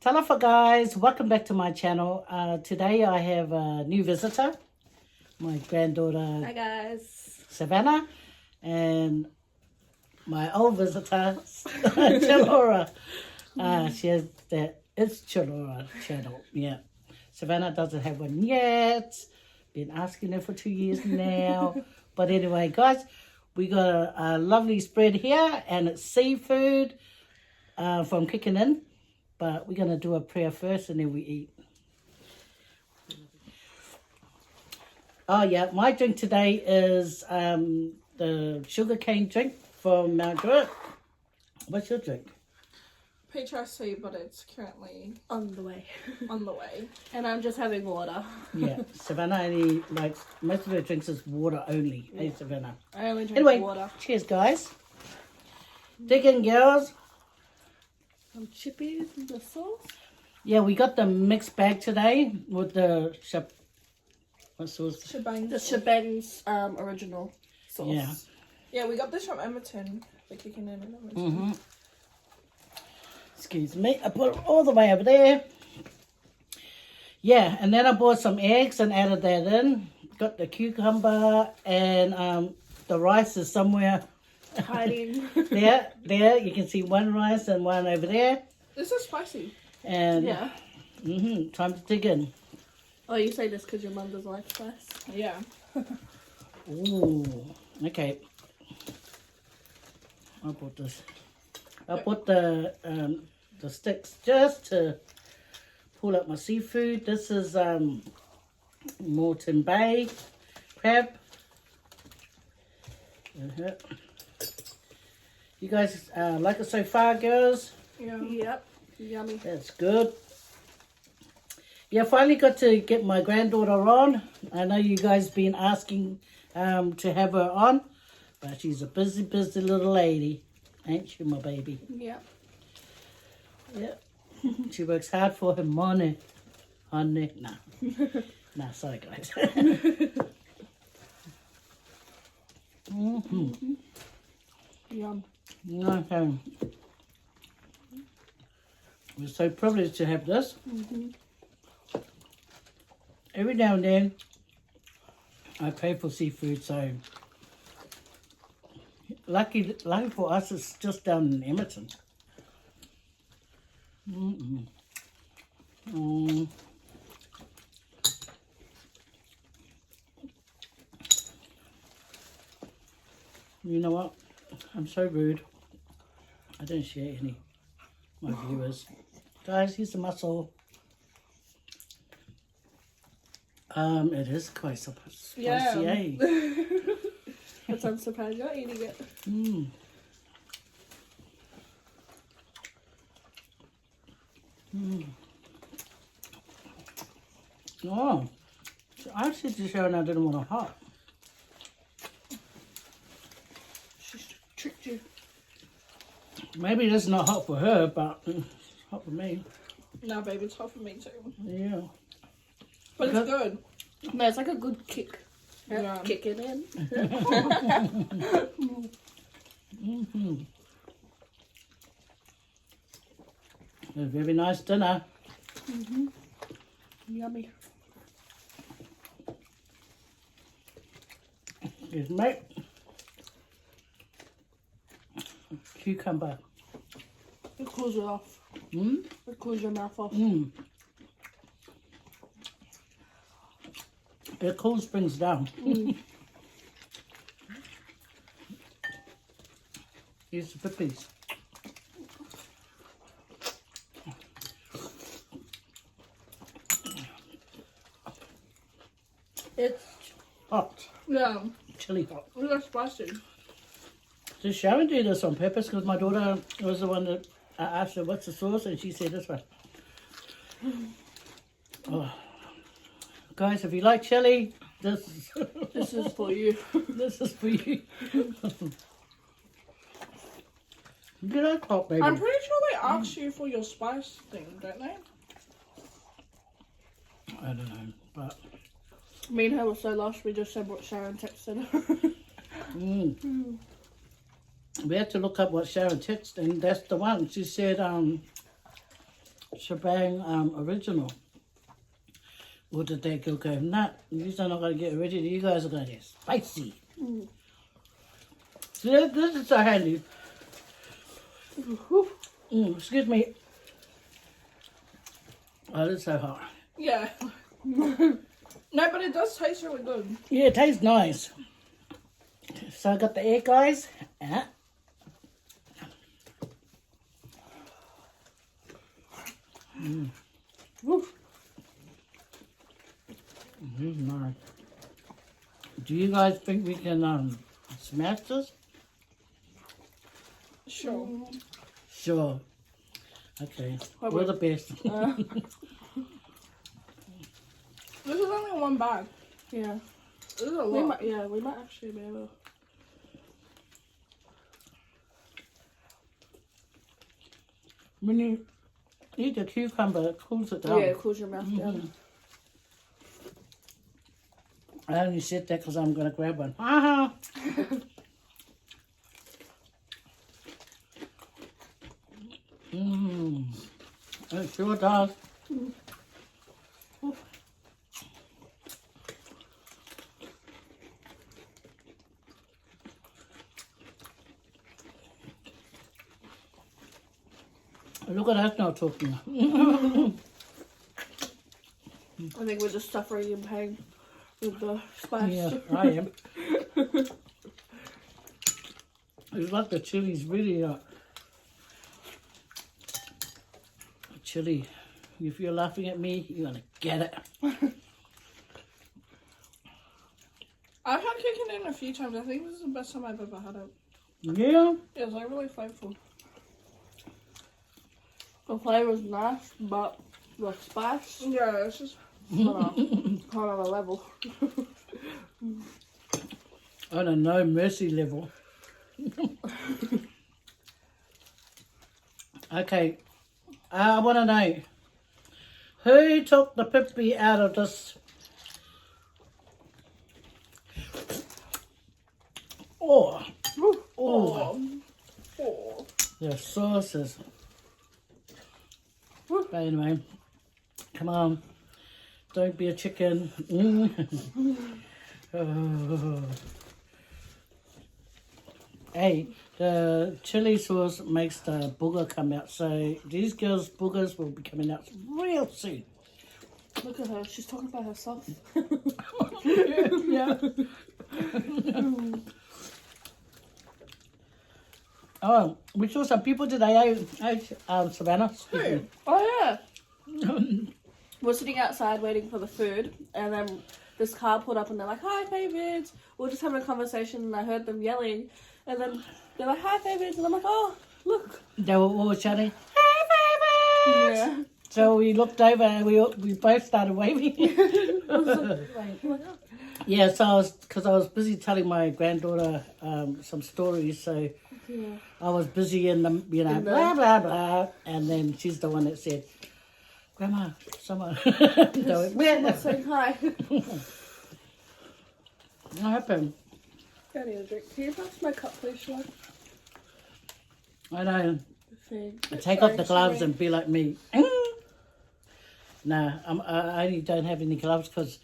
Talofa guys, welcome back to my channel. Today I have a new visitor, my granddaughter. Hi guys. Savannah, and my old visitor, Chullora. She has that It's Chullora channel. Yeah, Savannah doesn't have one yet. Been asking her for 2 years now. But anyway, guys, we got a lovely spread here, and it's seafood from Kickin Inn. But we're going to do a prayer first and then we eat. Oh, yeah. My drink today is the sugarcane drink from Mount Druitt. What's your drink? Peach ice tea, but it's currently On the way. on the way. And I'm just having water. Yeah. Savannah only likes, most of her drinks is water only. Hey, Savannah. I only drink Anyway, water. cheers, guys. Dig in, girls. Some chippies and the sauce. Yeah, we got the mixed bag today with the what sauce? Shebang. The Shebang's original sauce. Yeah. Yeah, we got this from Edmonton. The Kickin Inn in Edmonton. Mm-hmm. Excuse me. I put it all the way over there. Yeah, and then I bought some eggs and added that in. Got the cucumber and the rice is somewhere. Hiding. There. You can see one rice and one over there. This is spicy. And Yeah. Time to dig in. Oh, you say this because your mum doesn't like spice? Yeah. Ooh, okay. I bought this. I bought the sticks just to pull up my seafood. This is Moreton Bay crab. You guys like it so far, girls? Yeah. Yep. Yummy. That's good. Yeah, finally got to get my granddaughter on. I know you guys been asking to have her on, but she's a busy little lady, ain't she, my baby? Yep. Yeah. She works hard for her money. Honey, nah. Nah, sorry guys. Yum. Okay. We're so privileged to have this. Every now and then, I pay for seafood, so lucky for us, it's just down in Edmonton. You know what? I'm so rude. I don't share any of my viewers. Guys, here's the mussel. It is quite spicy, Yeah. eh? But I'm surprised you're eating it. Oh, so I said to Sharon I didn't want it hot. She's tricked you. Maybe it is not hot for her, but it's hot for me. No, baby, it's hot for me too. Yeah. But it's good. No, it's like a good kick. Yeah. Kicking in. A very nice dinner. Yummy. Here's mate. Cucumber. It cools you off. Mm? It cools your mouth off. Mm. It cools brings down. Here's the pippies. It's hot. Yeah. Chili hot. It's not spicy. Did Sharon do this on purpose? Because my daughter was the one that I asked her what's the sauce, and she said this one. Oh. Guys, if you like chili, this This is for you. this is for you. Get that top, baby. I'm pretty sure they ask you for your spice thing, don't they? I don't know, but Me and her were so lost, we just said what Sharon texted her. we had to look up what Sharon texted, and that's the one. She said, shebang original. Or did they go, nah, you are not going to get original, you guys are going to get spicy. See, this is so handy. Excuse me. Oh, it's so hot. Yeah. No, but it does taste really good. Yeah, it tastes nice. So I got the egg, guys. Nice. Do you guys think we can smash this? Sure. Sure. Okay. We're the best. This is only one bag. Yeah. This is a We lot. might, we might actually be able. When you eat the cucumber, it cools it down. Yeah, close your mouth down. I only said that because I'm going to grab one. Uh-huh. It sure does. Look at us now talking. I think we're just suffering in pain with the spice. Yeah, I am. It's like the chili's really chili. If you're laughing at me, you're gonna get it. I've had Kickin Inn a few times. I think this is the best time I've ever had it. Yeah. Yeah, it's like really flavorful. The flavour's nice, but the spice Yeah, it's just kind of a level. On a no mercy level. Okay, I want to know who took the pippy out of this. Oh, the sauces. But anyway, come on, don't be a chicken. Oh. Hey, the chili sauce makes the booger come out, so these girls' boogers will be coming out real soon. Look at her, she's talking about herself. Yeah. Oh, we saw some people today, Savannah. Who? Oh yeah. We're sitting outside waiting for the food, and then this car pulled up, and they're like, "Hi, Faye, Vids." We're just having a conversation, and I heard them yelling, and then they're like, "Hi, Faye, Vids," and I'm like, "Oh, look." They were all shouting, "Hey, baby!" Yeah. So we looked over and we both started waving. Yeah, so because I was busy telling my granddaughter some stories, so Yeah. I was busy in the, In the- blah, blah, blah. And then she's the one that said, Grandma, someone. So, Someone's saying hi. what happened? I need a drink. Can you pass my cup, please, Sean? I know. Thing. Take off the gloves and be like me. No, I only don't have any gloves because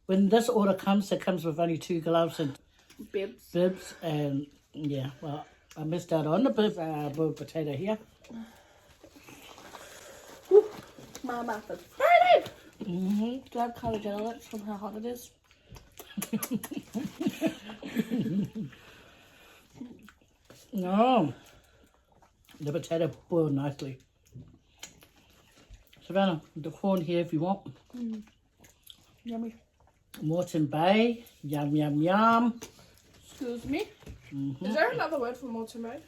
when this order comes, it comes with only 2 gloves and Bibs. bibs. And yeah, well, I missed out on the boiled potato here. Whew. My mouth is burning. Mm-hmm. Do I have carbohydrates from how hot it is? No, the potato boiled nicely. Savannah, the corn here if you want. Yummy. Moreton Bay, yum, yum, yum. Excuse me. Is there another word for Moreton Bay?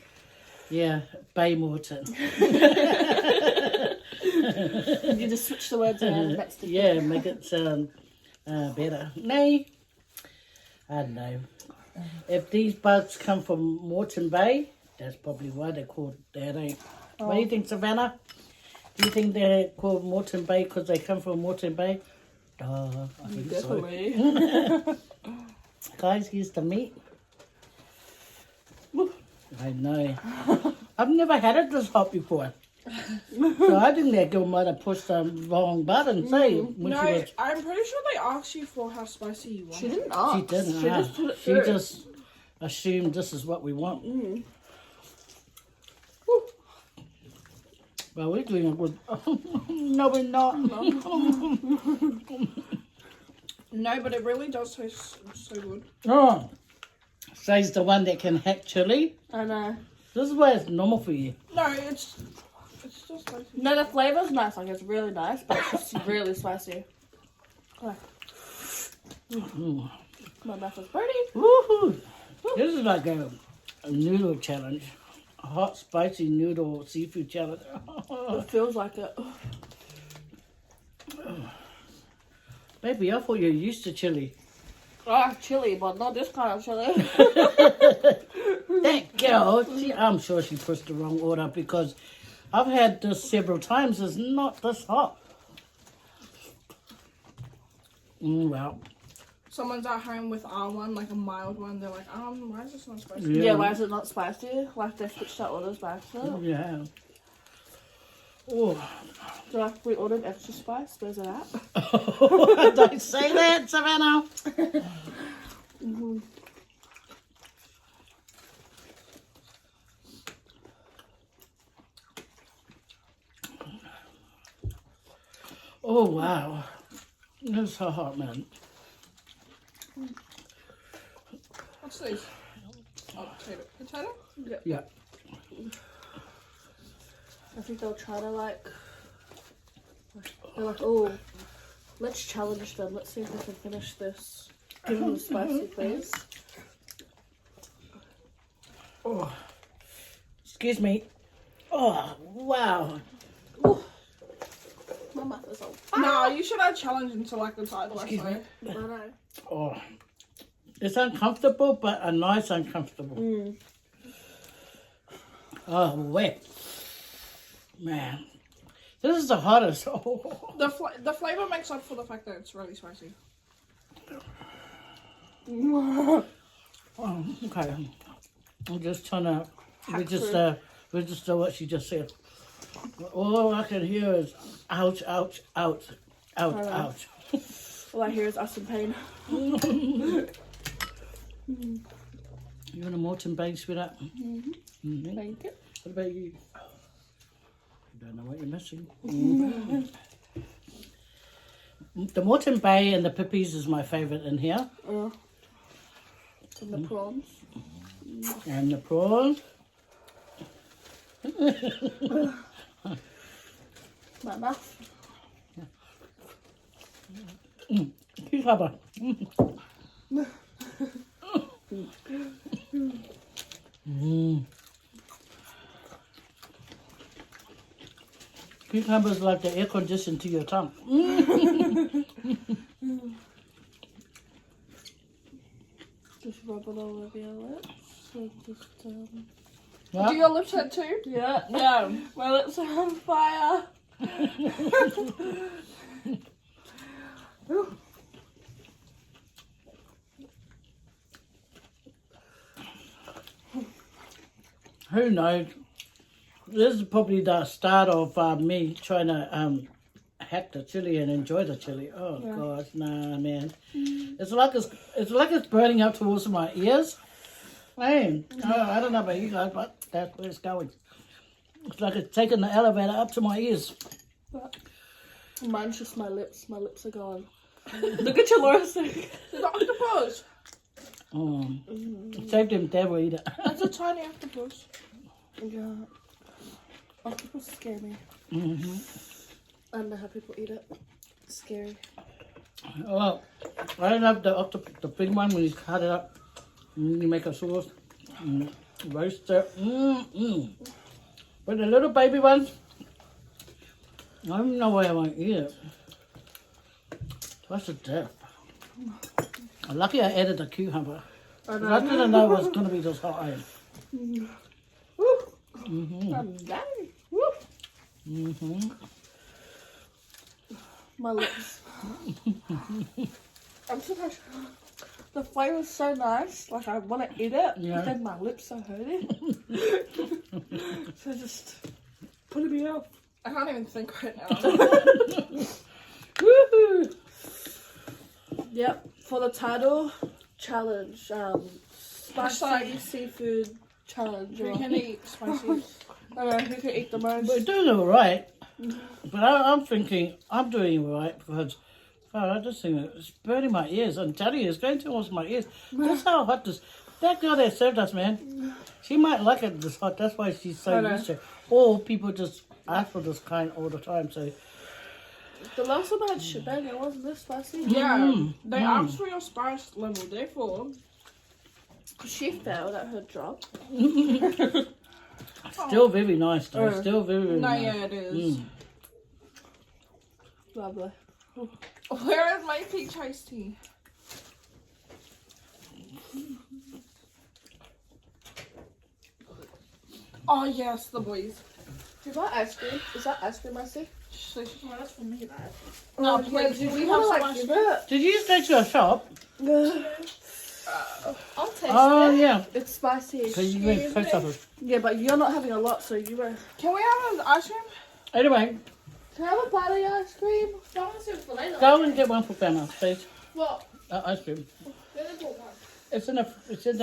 Yeah, Bay Moreton. You just switch the words around. That's the Yeah, make it sound better. Nay, I don't know. If these bugs come from Moreton Bay, that's probably why they're called that. Eh? What do you think, Savannah? Do you think they're called Moreton Bay because they come from Moreton Bay? I think Definitely. so. Guys, here's the meat. I know. I've never had it this hot before. So I think that girl might have pushed the wrong button, say, when No, she was... I'm pretty sure they asked you for how spicy you want. She didn't She ask. didn't She ask. just put it She through. just assumed this is what we want. Well, we're doing a good... No, we're not. No, but it really does taste so good. Oh, Say's the one that can hack chili. I know. This is why it's normal for you. No, it's still spicy. No, the flavor's nice. Like, it's really nice, but it's just really spicy. Like, my mouth is pretty. Woohoo! This is like a noodle challenge. A hot, spicy noodle seafood challenge. It feels like it. Baby, I thought you're used to chili. Ah, chili, but not this kind of chili. That girl, I'm sure she pushed the wrong order because I've had this several times. It's not this hot. Well, Someone's at home with R1, like a mild one. They're like, why is this not spicy? yeah. Yeah, why is it not spicy? Like, they switched our orders back. So. Yeah. Oh. So, like, we ordered extra spice. Where's it at? Don't say that, Savannah. Oh, wow. That's so hot, man. What's this? Oh, potato? Yeah. I think they'll try to, like... They're like, oh, let's challenge them. Let's see if they can finish this. Give them the spicy, please. Oh. Excuse me. Oh, wow. My mouth is all... No, you should have challenged into like the title. Excuse me. I know. Oh. It's uncomfortable, but a nice uncomfortable. Oh, wet. Man. This is the hottest. Oh. The flavor makes up for the fact that it's really spicy. Oh, okay. I'm just trying to register what she just said. All I can hear is ouch, ouch, ouch, ouch, ouch. All I hear is us in pain. You want a Morton bag, sweetheart? Thank you. What about you? You don't know what you're missing. The Morton Bay and the pippies is my favourite in here. And the prawns. And the prawns. My mouth. Cucumber. Cucumber is like the air condition to your tongue. Just rub it all over your lips. So just, What? Do your lips hurt too? yeah, yeah. My lips are on fire. Who knows? This is probably the start of me trying to hack the chili and enjoy the chili. Oh gosh, nah, man. It's like it's burning up towards my ears. Man, I don't know about you guys, but that's where it's going. It's like it's taking the elevator up to my ears. Mine's just my lips. My lips are gone. Look at Chullora thing. The octopus. Save them, Dad will eat it. That's a tiny octopus. Yeah. Octopus scare me. I don't know how people eat it. It's scary. Well, I love the big one when you cut it up. You make a sauce. Roast it. But the little baby ones, I don't know why I won't eat it. What's the death? Lucky I added the cucumber. I didn't know it was going to be this hot. I'm dying. My lips. I'm surprised. The flavor's so nice. Like, I want to eat it. Yeah. But then my lips are hurting. So just... putting me out. I can't even think right now. Woohoo! Yep, for the title challenge, spicy Hashtag seafood challenge. Who Or, can eat spicy? I don't know who can eat the most. We're doing all right. But I'm thinking I'm doing all right because I just think it's burning my ears. I'm telling you, it's going towards my ears. That's how hot this. That girl that served us, man, she might like it this hot. That's why she's so I know. used to it. Or people just ask for this kind all the time. So The last time I had shebang, it wasn't this spicy. Yeah, they asked for your spice level, therefore. She failed at her job. still very nice though. Oh. Still very, very No, nice. yeah, it is. Lovely. Where is my peach iced tea? Oh yes, the boys. Do you want ice cream? Is that ice cream I see? So she can ask for me that. Oh, please, yeah, do do we you have want so to much- give it? Did you just go to a shop? I'll taste Oh it. yeah. It's spicy. So you went to the post office. Yeah, but you're not having a lot, so you were. Can we have an ice cream? Anyway, Can I have a bite of your ice cream? go and get one for Grandma, please. What? Ice cream. Where they bought one? It's in the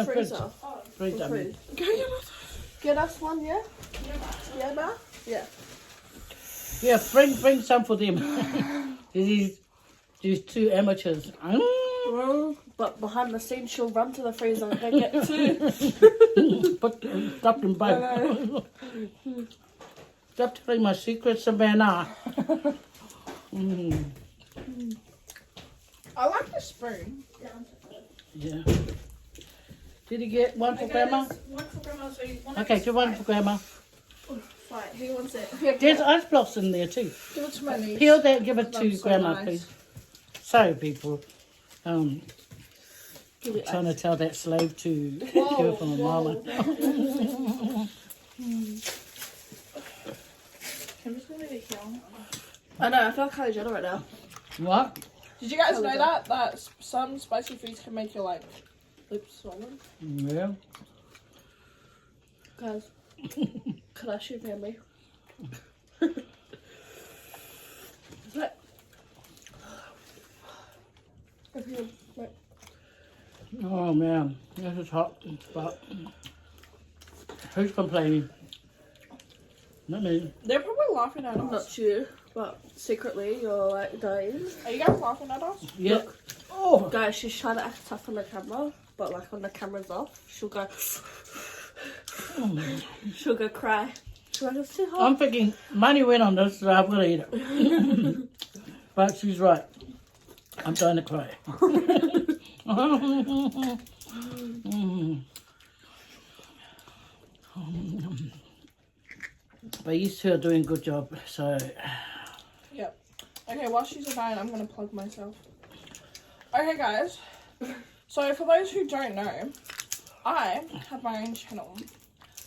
fridge. Freezer. Freezer. I mean. Fridge. Go get it. Get us one, yeah? Yeah, ma? Yeah. Yeah, bring some for them. these two amateurs. But behind the scenes, she'll run to the freezer and go get two. Stop them both. Stop telling my secrets, Savannah. I like the spoon. Yeah. Did you get one for Grandma? One for grandma, so you want Okay, get one for Grandma. Right, who wants it? There's ice blocks in there too. Give it to my niece. Peel that, give it to That's so Grandma, nice. please. Sorry, people. Give it Trying to tell that slave to give it from a mama. I'm just gonna leave it here. I know, I feel Kylie Jenner right now. What? Did you guys know that some spicy foods can make your like lips swollen? Yeah. Guys, could I shoot family? What? Okay, wait. Oh man, this is hot. But who's complaining? Not me. They're probably laughing at us. Not you, but secretly you're like dying. Are you guys laughing at us? Yeah. Oh. Guys, she's trying to act tough on the camera, but like when the camera's off, she'll go. She'll go cry. She'll go, it's too hot. I'm thinking money went on this, so I'm gonna eat it. But she's right. I'm trying to cry. But you two are doing a good job, so Yep. Okay, while she's dying, I'm gonna plug myself. Okay, guys. So for those who don't know, I have my own channel.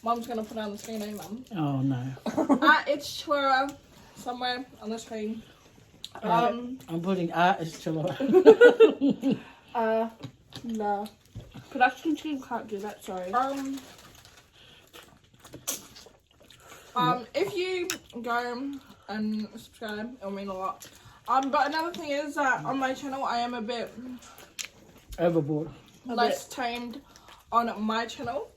Mum's gonna put it on the screen, eh, Mum? oh no. It's Chullora somewhere on the screen. I'm putting it's Chullora. No. Production team can't do that, sorry. If you go and subscribe, it'll mean a lot. But another thing is that on my channel, I am a bit Overboard. less tamed on my channel.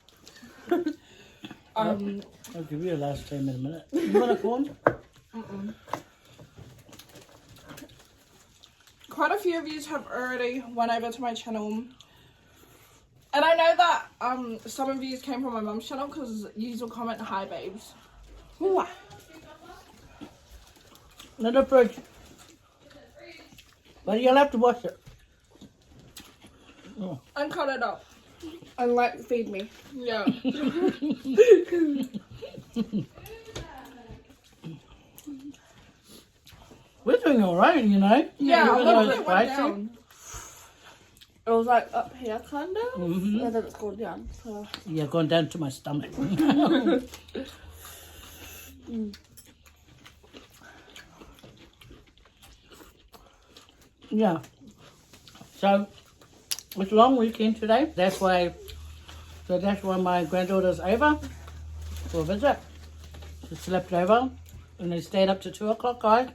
I'll give you a last 10 in a minute. You want a corn? Quite a few of you have already went over to my channel. And I know that some of you came from my mum's channel because you will comment, hi babes. Ooh. Another fridge. But you'll have to wash it. Oh. And cut it up. And like, feed me. Yeah. We're doing all right, you know. Yeah, Even a though little it's bit went spicy. down. It was like up here, kind of, Mhm. and then it's gone down. So. Yeah, going down to my stomach. Yeah. So it's a long weekend today. That's why my granddaughter's over for a visit. She slept over and they stayed up to 2 o'clock, guys.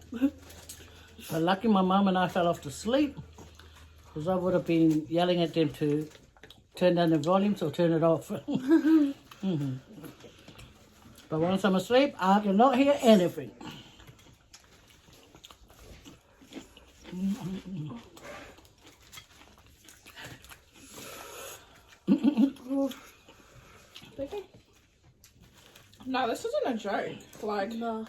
So lucky my mum and I fell off to sleep because I would have been yelling at them to turn down the volumes or turn it off. But once I'm asleep, I cannot hear anything. No, this isn't a joke. Like, No.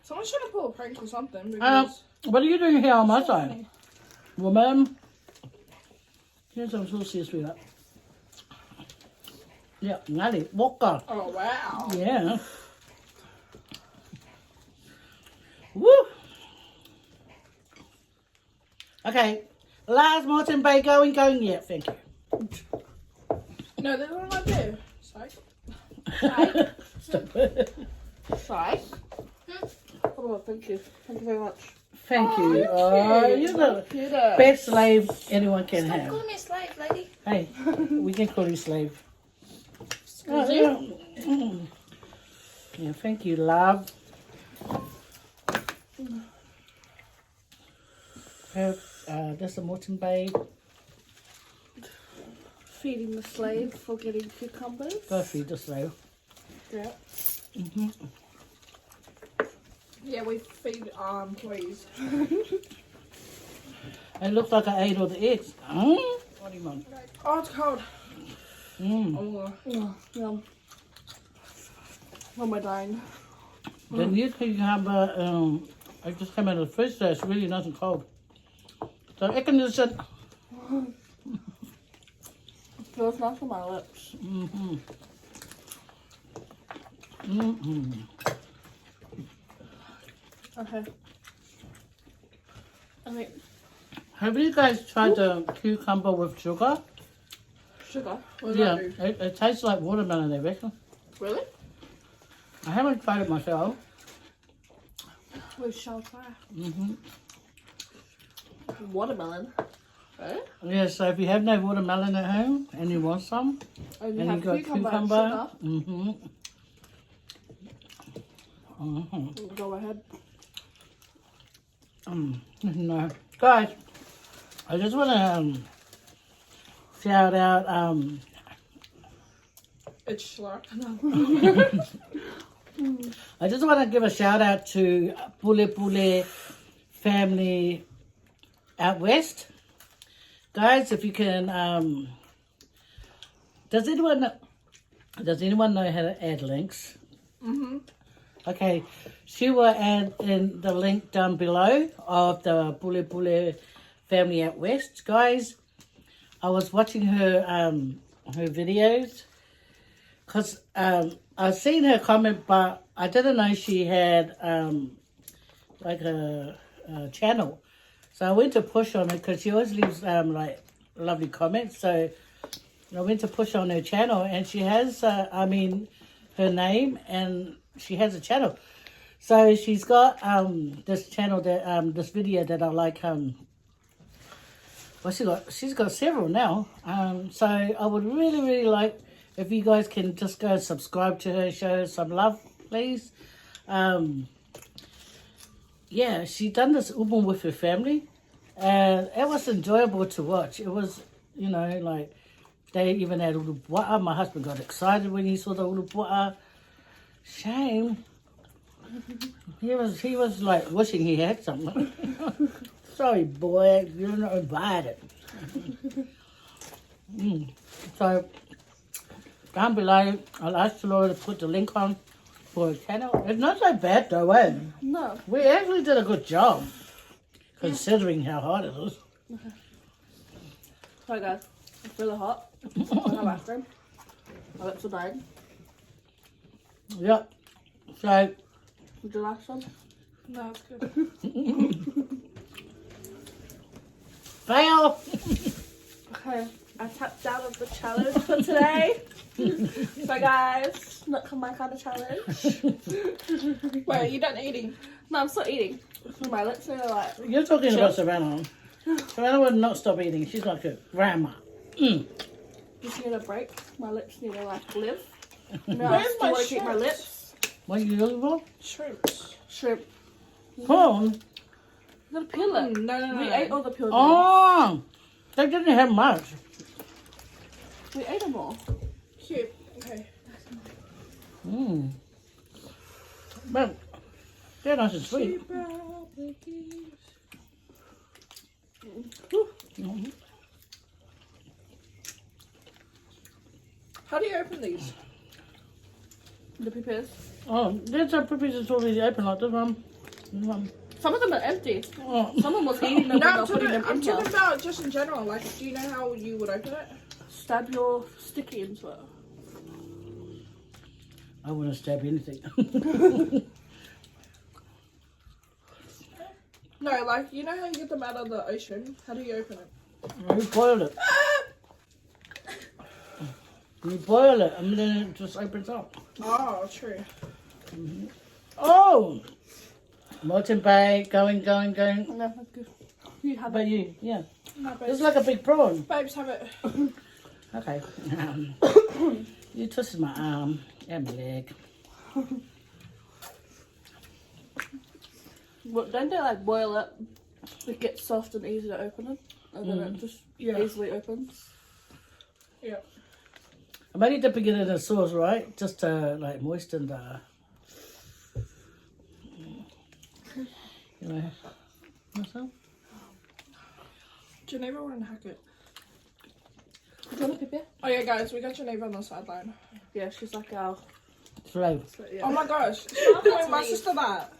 someone's trying to pull a prank or something. Because What are you doing here on my so side? funny. Woman. Here's some saucy sweetheart. Yeah, Nelly, vodka. Oh, wow. Yeah. Woo! Okay, last Martin Bay going. Yeah, thank you. No, this is what I do. Psych. Stop it. Sorry. Oh, thank you. Thank you very much. Thank you. you're Oh, cute. you're the Cute. best slave anyone can Stop have. calling me a slave, lady. Hey, we can call you slave. Excuse you? Yeah. Yeah, thank you, love. That's a Morton Bay. Feeding the slave for getting cucumbers. Go feed the slave. Yeah. Yeah, we feed our employees. It looks like I ate all the eggs. What do you want? Oh, it's cold. Mm. Oh, Yum. Oh, am I dying? The new cucumber, I just came out of the fridge, so it's really nice and cold. So I can just sit. Feels nice on my lips. Okay. I think Have you guys tried the cucumber with sugar? sugar. what does Yeah, that do? it tastes like watermelon, I reckon. Really? I haven't tried it myself. We shall try. Watermelon. Right? Yeah, so if you have no watermelon at home and you want some, And you and have you got cucumber, cucumber, sugar. Go ahead. No, guys, I just want to shout out. It's Chullora. I just want to give a shout out to Pule family out west, guys. If you can, does anyone know how to add links? Okay, she will add in the link down below of the Pule family out west, guys. I was watching her videos because I've seen her comment, but I didn't know she had like a channel. So I went to push on her because she always leaves like lovely comments. So I went to push on her channel, and she has her name, and she has a channel. So she's got this channel that this video that I like. Well, she's got several now. So I would really like if you guys can just go subscribe to her, show her some love, please. Yeah, she done this ubu with her family, and it was enjoyable to watch. It was, like they even had ulupua'a. My husband got excited when he saw the ulupua'a. Shame. He was like wishing he had something. Sorry, boy, you're not invited. So down below, I'll ask Chullora to put the link on for her channel. It's not so bad though, eh? No. We actually did a good job, considering how hot it is. Sorry guys, it's really hot. I have ice cream. My lips are dying. Yep. So, Would you like some? No, it's good. fail. Okay, I tapped out of the challenge for today. So guys, not my kind of challenge. Wait, are you done eating? No, I'm still eating. My lips are like, You're talking about Savannah. Savannah would not stop eating. She's like a grandma. just need a break. My lips need to like live. No, Where's I still my want to keep my shirt? lips. What are you looking for? Shrimps. Shrimp. Prawn? You gotta peel it. No. We ate all the peeled ones. Oh! They didn't have much. We ate them all. Cute. Okay. Mmm. But they're nice and sweet. Mhm. How do you open these? The peppers. Oh, there's some puppies that's already open like this one. This one. Some of them are empty. Oh. Someone was eating them No, when I'm putting them talking, in here. about just in general. Like, do you know how you would open it? Stab your sticky into it. I wouldn't stab anything. No, like, you know how you get them out of the ocean? How do you open it? You boil it. You boil it and then it just opens up. Oh, true. Oh! Molten Bay, going. No, that's good. You have But it. you, yeah. No, It's babes. like a big prawn. Babes, have it. Okay. You twisted my arm and my leg. But don't they like boil it? It gets soft and easy to open it. And then it just easily opens. Yeah. I'm only dipping it in the sauce, right? Just to like moisten the. You know, myself. Geneva wouldn't hack it. Do you want a pepper? Oh, yeah, guys, we got Geneva on the sideline. Yeah, she's like our. Slave. So, yeah. Oh my gosh. Stop calling my sister that.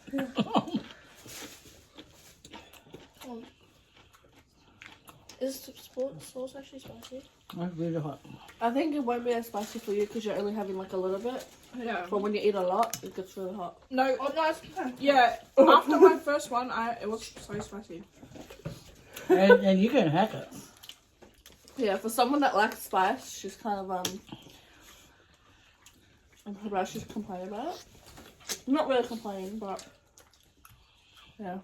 Is the sauce actually spicy? That's really hot. I think it won't be as spicy for you because you're only having like a little bit. Yeah. But when you eat a lot, it gets really hot. No. Oh, no. Yeah. After my first one, it was so spicy. And you can hack it. Yeah, for someone that likes spice, she's kind of she's complaining about it. Not really complaining, but yeah.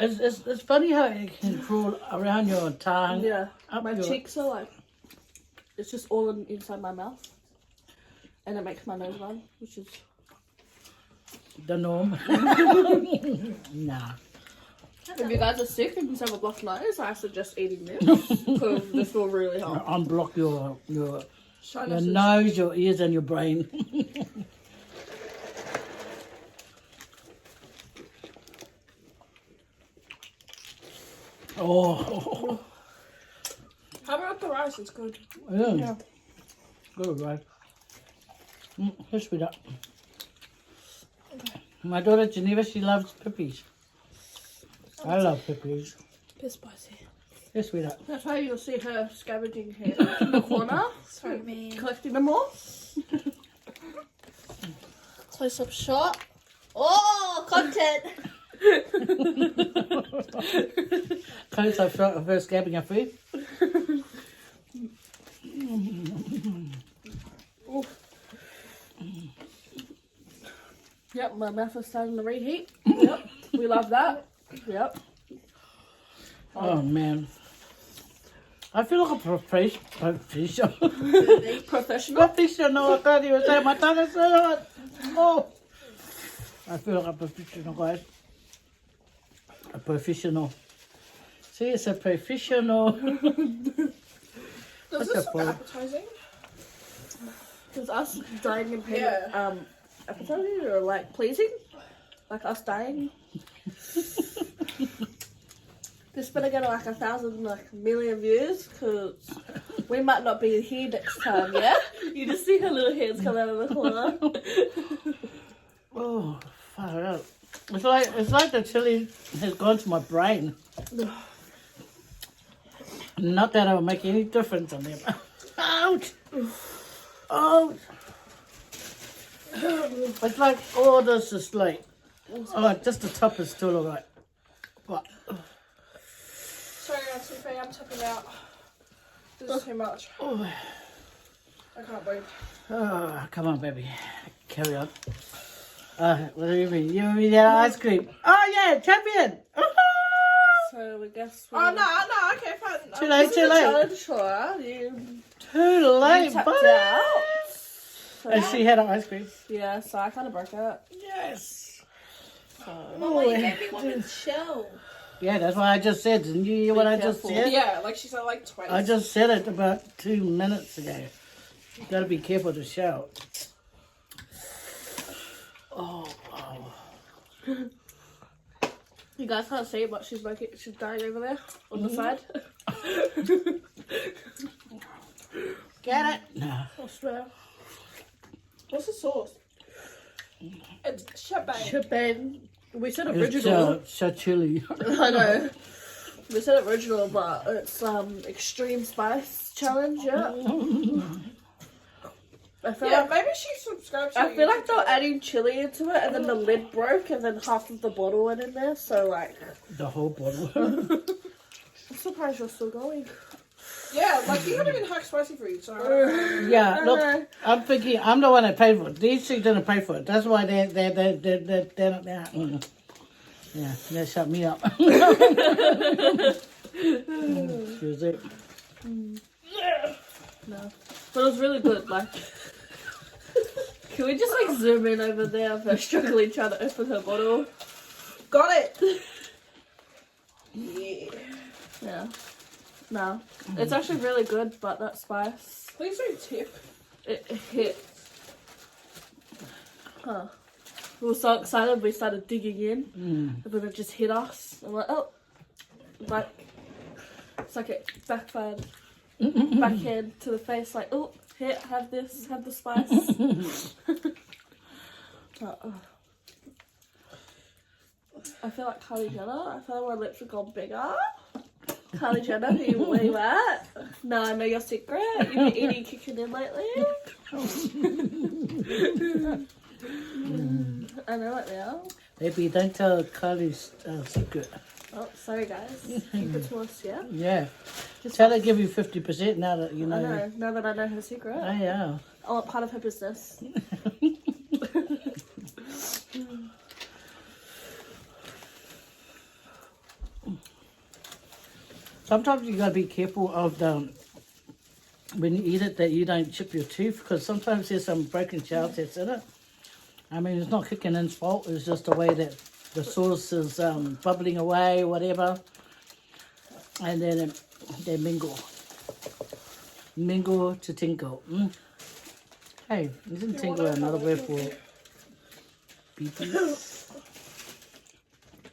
It's funny how it can crawl around your tongue. Yeah, Up my your- cheeks are like, it's just all inside my mouth. And it makes my nose run, which is... The norm. Nah. If you guys are sick and you have a blocked nose, I suggest eating this. Because this will really help. Unblock your Sinuses. nose, your ears, and your brain. Oh, How about the rice? It's good. yeah. Good, right? Let's read up. My daughter Geneva, she loves pippies. I love pippies. Bit spicy. Let's read up. That's why you'll see her scavenging here in the corner, Sorry, man. collecting them all. Close up shot. Oh, content! Close up shot of her scabbing her food. Yep, my mouth is starting to reheat. Yep, we love that. Yep. Oh man. I feel like a professional. Professional. Professional, I can't even say my tongue is so hot. Oh. I feel like a professional, guys. A professional. See, it's a professional. Does What's this that look for? appetizing? Because us dying in pain, Yeah. appetizing or like pleasing, like us dying. This better get like 1,000, like million views, because we might not be here next time. Yeah, you just see her little hands come out of the corner. Oh, far out. It's like the chili has gone to my brain. Not that it'll make any difference on them. Ouch! Oh! It's like all this is like, oh, just the top is still alright. But Sorry, Auntie Faye, I'm tapping out. This is too much. oh, I can't breathe. oh, come on, baby, carry on. What do you mean? You mean that ice cream? Oh yeah, champion! So we guess. Oh, no, okay, fine. Too late. Challenge for her. You Too late, tapped buddy. out. So So And she had an ice cream. yeah, so I kind of broke it. Yes. Mama, you gave me one with shell. Yeah, that's what I just said. Didn't you hear what I just careful. said? Yeah, like she said like twice. I just said it about 2 minutes ago. You gotta be careful to shout. Oh, wow. You guys can't see it, but she's dying over there on the side. Get it? No. I swear. What's the sauce? It's shebang. Ben, we said It's original. chili. I know. We said original, but it's extreme spice challenge. Yeah. I feel Yeah, like maybe she subscribes to I feel like YouTube they were channel. adding chili into it, and then the lid broke, and then half of the bottle went in there. So like, The whole bottle. I'm surprised you're still going. Yeah, like you haven't even hacked spicy for you, so I don't know. Yeah, look, I'm thinking I'm the one that paid for it. These two didn't pay for it. That's why they're not there. Yeah, they shut me up. Excuse it. No, but it was really good. Like, can we just like zoom in over there of her struggling trying to open her bottle? Got it. Yeah. Yeah. No, it's actually really good, but that spice, Please don't tip. it hit. Huh. We were so excited, we started digging in, and then it just hit us. I'm like, oh, like, it's like it backfired, backhand to the face, like, oh, here, have this, have the spice. I feel like Kylie Jenner. I feel like my lips have gone bigger. Kylie Jenner, where you at? No, I know your secret. You've been eating Kickin Inn lately. I know it now. Baby, don't tell Kylie's secret. Oh, sorry guys. Keep it to us, yeah? Yeah. Just Tell her give you 50% now that you know. I know, now that I know her secret. Oh, yeah. I want part of her business. Sometimes you gotta be careful of when you eat it that you don't chip your tooth, because sometimes there's some broken shells that's in it. I mean, it's not Kickin Inn's fault. It's just the way that the sauce is bubbling away, whatever, and then they mingle to tinkle. Hey, isn't tinkle another word for beepies?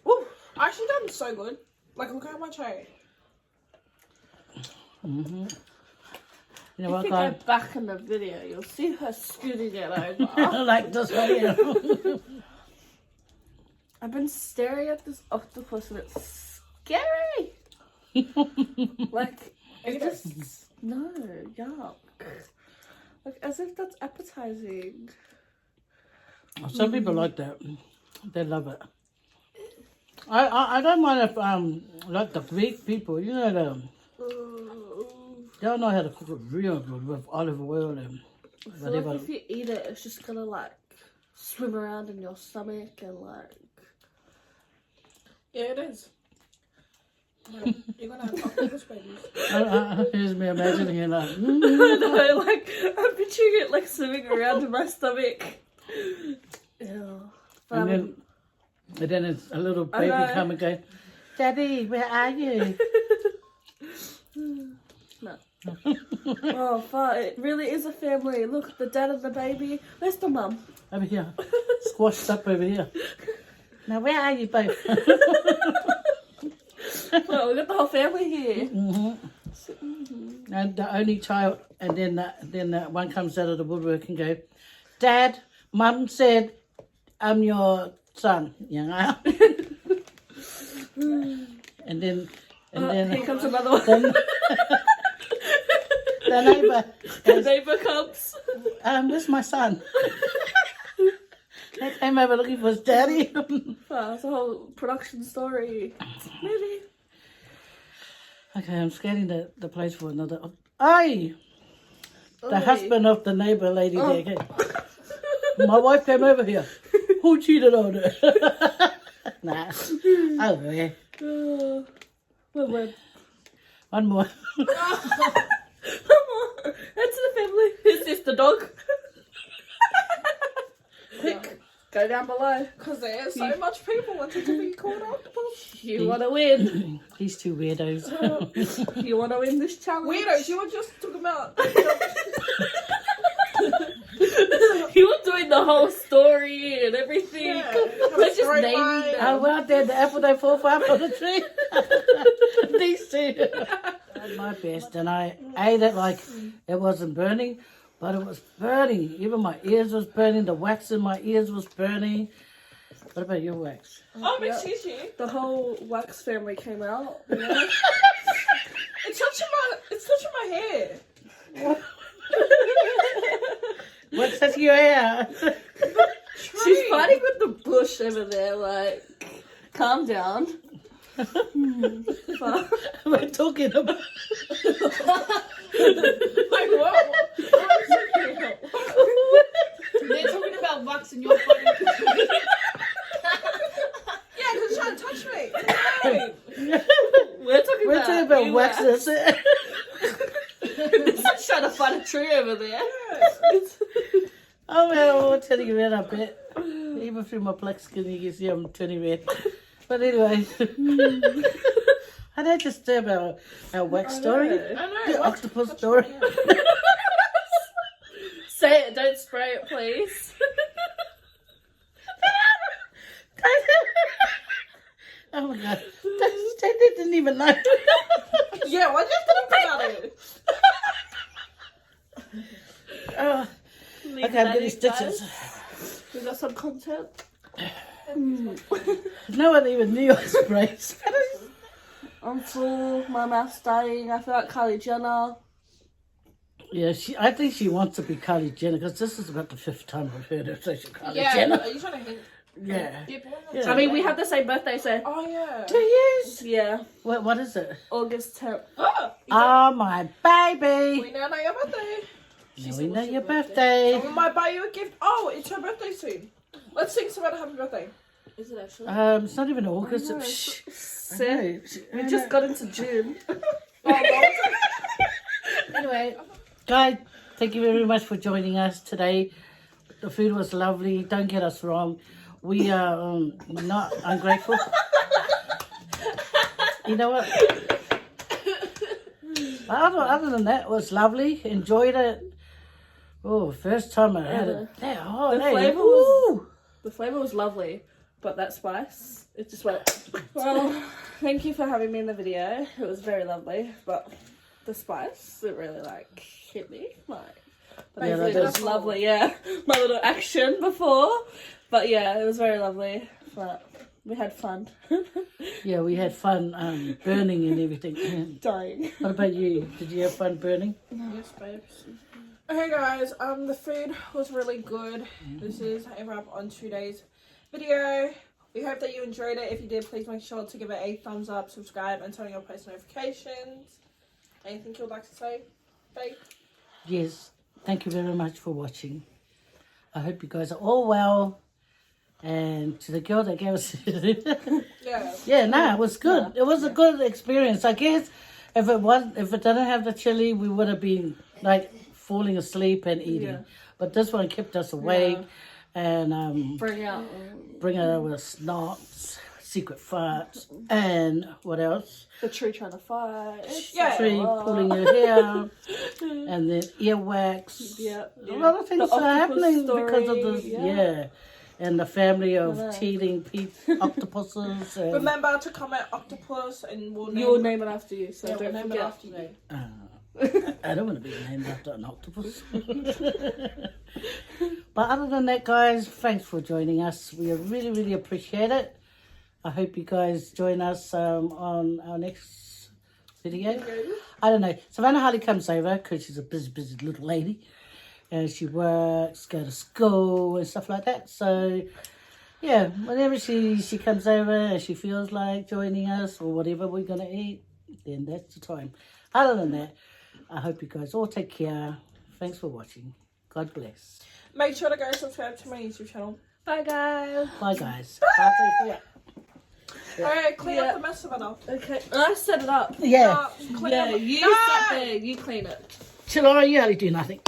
Woo! I actually done so good. Like, look how much I. You know If what, you guy? go back in the video, you'll see her scooting it over. Like this one here. I've been staring at this octopus and it's scary. Like, it just, no, yuck. Like, as if that's appetizing. Some people like that. They love it. I don't mind if like the Greek people, you know, they don't know how to cook it real good with olive oil and I feel whatever. like if you eat it, it's just gonna like swim around in your stomach and like. Yeah, it is. You're gonna have octopus babies. Here's me imagining it like, I know, like I'm picturing it like swimming around in my stomach. Ew. But and then it's a little baby know. come and go, Daddy, where are you? No. Oh, fuck. It really is a family. Look, the dad and the baby. Where's the mum? Over here, squashed up over here. Now where are you both? Well, we've got the whole family here. And the only child, and then that one comes out of the woodwork and go, Dad, Mum said I'm your son, you know. and then Here comes another one. then the neighbour The goes, neighbour comes. where's my son? They came over looking for his daddy. Oh, it's a whole production story. Maybe. Okay, I'm scanning the place for another. Aye! The Oi. husband of the neighbour lady there came. My wife came over here. Who cheated on her? Nah. Oh, yeah. One One more. more. That's the family. Is this the dog? topic, go down below. Because there's so much people wanting to be called octopus. You want to win. These two weirdos. You want to win this challenge? Weirdos, you were just talking about. You were doing the whole story and everything. Yeah, We're just storyline. naming them. I went out there, the apple they fall far from the tree. These two. I did my best, and I ate it like it wasn't burning, but it was burning. Even my ears was burning. The wax in my ears was burning. What about your wax? Oh, Miss Gigi. The whole wax family came out. You know? It's touching my hair. What's that your hair? She's fighting with the bush over there. Like, calm down. We're talking about. Like what? They're talking about wax and you're fighting. Yeah, because it's trying to touch me. We're talking about wax. That's it. This is trying to find a tree over there. Oh man, I'm turning red a bit. Even through my black skin, you can see I'm turning red. But anyway, I don't disturb our wax story. I know. The octopus story. Say it, don't spray it, please. Oh my god, they didn't even know. Yeah, why did you think about it? Oh, Leave okay, I'm that getting in, stitches. guys. We got some content. No one even knew I sprayed. Until my mouth's dying, I feel like Kylie Jenner. Yeah, I think she wants to be Kylie Jenner because this is about the 5th time I've heard her say she's Kylie Yeah, Jenner. are you trying to hint? Yeah. Yeah. I mean, we have the same birthday, so Oh, yeah. 2 years? yeah, What is it? August 10th. Oh, my baby. We now know your birthday. Now we know your birthday. We might buy you a gift. Oh, it's her birthday soon. Let's sing Savannah happy birthday. Is it actually? It's not even August. know, Shh. Sick. We just got into June. Anyway, guys, thank you very much for joining us today. The food was lovely. Don't get us wrong. We are not ungrateful. You know what? Other than that, it was lovely. Enjoyed it. Oh, first time I had it. Yeah, The flavour the flavor was lovely, but that spice, it just went. Well, thank you for having me in the video. It was very lovely, but the spice, it really hit me. But Yeah, it that was does. lovely. Yeah, my little action before, but yeah, it was very lovely. But we had fun. Yeah, we had fun burning and everything. Dying. What about you? Did you have fun burning? Yes, babes. Okay, guys. The food was really good. This is a wrap on today's video. We hope that you enjoyed it. If you did, please make sure to give it a thumbs up, subscribe, and turn on your post notifications. Anything you'd like to say, Faye? Yes. Thank you very much for watching. I hope you guys are all well. And to the girl that gave us... Yeah. It was good. It was a good experience. I guess if it didn't have the chili, we would have been falling asleep and eating. Yeah. But this one kept us awake and Bring out. bring out our snorts, secret farts, and what else? The tree trying to fight. Yeah. Tree pulling her hair out, and then earwax. Yeah. A lot of things The are happening octopus because of story, this. yeah. And the family of Yeah. teething octopuses. And, Remember to comment octopus and we'll name You'll name it after you, so we'll don't name it forget. after you. I don't want to be named after an octopus. But other than that, guys, thanks for joining us. We really, really appreciate it. I hope you guys join us on our next video. I don't know. Savannah hardly comes over because she's a busy, busy little lady. And she works, go to school and stuff like that. So, yeah, whenever she comes over and she feels like joining us or whatever we're going to eat, then that's the time. Other than that, I hope you guys all take care. Thanks for watching. God bless. Make sure to go subscribe to my YouTube channel. Bye, guys. Bye, guys. Alright, clean up the mess, Savannah. Okay. I set it up. Yeah. Clean Yeah, up. you No! sat there. You clean it. Chullora, you only do nothing.